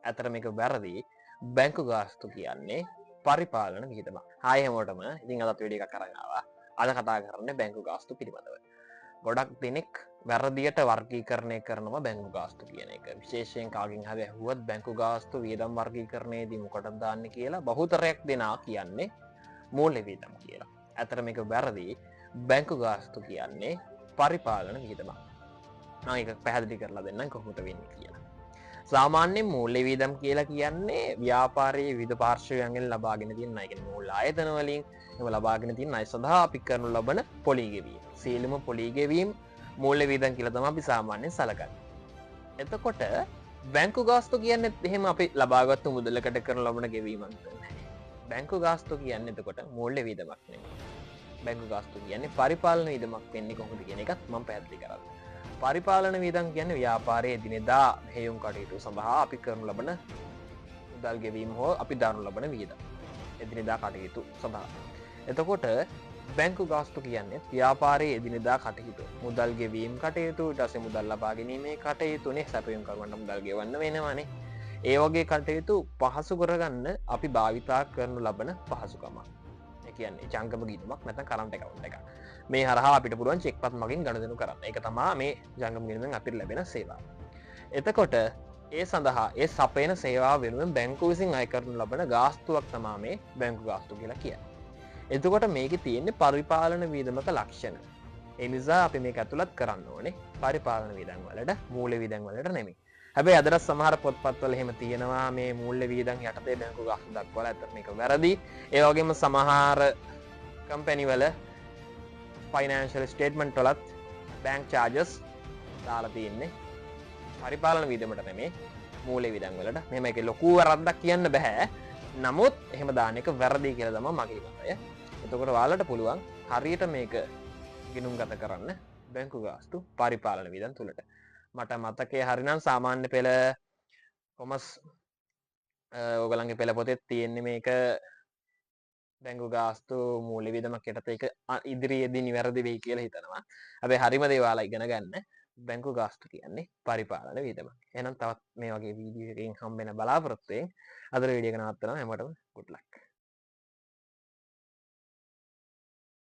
ඇතර මේක වැරදි. බැංකු ගාස්තු කියන්නේ පරිපාලන වියදම. හායි හැමෝටම ඉතින් අදත් වීඩියෝ එකක් අරන් ආවා. අද කතා කරන්නේ බැංකු ගාස්තු පිළිබඳව. ගොඩක් දෙනෙක් වැරදියට වර්ගීකරණය කරනවා බැංකු ගාස්තු කියන එක. විශේෂයෙන් කාගෙන් හරි ඇහුවොත් බැංකු ගාස්තු වියදම් වර්ගීකරණයේදී මොකටද දාන්නේ කියලා බහුතරයක් දෙනා කියන්නේ මූල්‍ය වියදම් කියලා. ඇතර මේක වැරදි. බැංකු ගාස්තු කියන්නේ පරිපාලන වියදමක්. මම ඒක පැහැදිලි කරලා දෙන්නම් කොහොමද වෙන්නේ කියලා. සාමාන්‍යයෙන් මූල්‍ය වියදම් කියලා කියන්නේ ව්‍යාපාරයේ විවිධ පාර්ශ්වයන්ගෙන් ලබාගෙන තියෙන ණය. කියන්නේ මූල්‍ය ආයතන වලින් එහෙම ලබාගෙන තියෙන ණය සඳහා අපි කරනු ලබන පොලී ගෙවීම. සියලුම පොලී ගෙවීම් මූල්‍ය වියදම් කියලා තමයි අපි සාමාන්‍යයෙන් සලකන්නේ. එතකොට බැංකු ගාස්තු කියන්නේ එහෙම අපි ලබාගත්තු මුදලකට කරන ලබන ගෙවීමක් නෙවෙයි. බැංකු ගාස්තු කියන්නේ එතකොට මූල්‍ය වියදමක් නෙවෙයි. බැංකු ගාස්තු කියන්නේ පරිපාලන වියදමක් වෙන්නේ කොහොමද කියන එකත් මම පැහැදිලි කරන්නම්. පරිපාලන වියදම් කියන්නේ ව්‍යාපාරයේ එදිනෙදා හේයුම් කටයුතු සඳහා අපි කරනු ලබන මුදල් ගෙවීම හෝ අපි දරනු ලබන වියදම්. එදිනෙදා කටයුතු සඳහා. එතකොට බැංකු ගාස්තු කියන්නේ ව්‍යාපාරයේ එදිනෙදා කටයුතු. මුදල් ගෙවීම කටයුතු, ඊට පස්සේ මුදල් ලබා ගැනීමේ කටයුතුනේ සැපයුම් කරුවන්ට මුදල් ගෙවන්න වෙනවනේ. ඒ වගේ කටයුතු පහසු කරගන්න අපි භාවිතා කරනු ලබන පහසුකමක්. ඒ කියන්නේ ජංගම ගිණුමක් නැත්නම් කරන්ට් account එකක්. මේ හරහා අපිට පුළුවන් චෙක්පත් මගින් ගනුදෙනු කරන්න. ඒක තමයි මේ ජංගම ගිණුමෙන් අපිට ලැබෙන සේවාව. එතකොට ඒ සඳහා ඒ සපයන සේවාව වෙනුවෙන් බැංකුව විසින් අය කරනු ලබන ගාස්තුවක් තමයි මේ බැංකු ගාස්තු කියලා කියන්නේ. එතකොට මේකේ තියෙන්නේ පරිපාලන වියදමක ලක්ෂණ. ඒ නිසා අපි මේක ඇතුළත් කරන්න ඕනේ පරිපාලන වියදම් වලට, මූල්‍ය වියදම් වලට නෙමෙයි. හැබැයි අදට සමහර පොත්පත්වල එහෙම තියෙනවා මේ මූල්‍ය වියදම් යටතේ බැංකු ගාස්තු දක්වලා. ඇත්තට මේක වැරදි. ඒ වගේම සමහර කම්පැනි වල ෆයිනෑන්ෂල් ස්ටේට්මන්ට් වලත් බැංක් චාර්ජස් දාලා තියෙන්නේ පරිපාලන වියදමට නෙමෙයි මූල්‍ය වියදම් වලට. මෙහෙම ඒකේ ලොකු වරද්දක් කියන්න බෑ. නමුත් එහෙම දාන එක වැරදි කියලා තමයි මගේ මතය. එතකොට ඔයාලට පුළුවන් හරියට මේක ගිණුම් ගත කරන්න බැංකු ගාස්තු පරිපාලන වියදම් තුලට. මට මතකයේ හරිනම් සාමාන්‍ය පෙළ කොමර්ස් ඔයගලන්ගේ පෙළ පොතේ තියෙන්නේ මේක බැංකු ගාස්තු මූල්‍ය වියදමක් යටතේ ඒක ඉදිරියේදී නිවැරදි වෙයි කියලා හිතනවා. හැබැයි හරිම දේ ඔයාලා ඉගෙන ගන්න. බැංකු ගාස්තු කියන්නේ පරිපාලන වියදමක්. එහෙනම් තවත් මේ වගේ වීඩියෝ එකකින් හම්බ වෙන බලාපොරොත්තු වෙමින් අද වීඩියෝ එක නවත්තනවා. හැමෝටම good luck.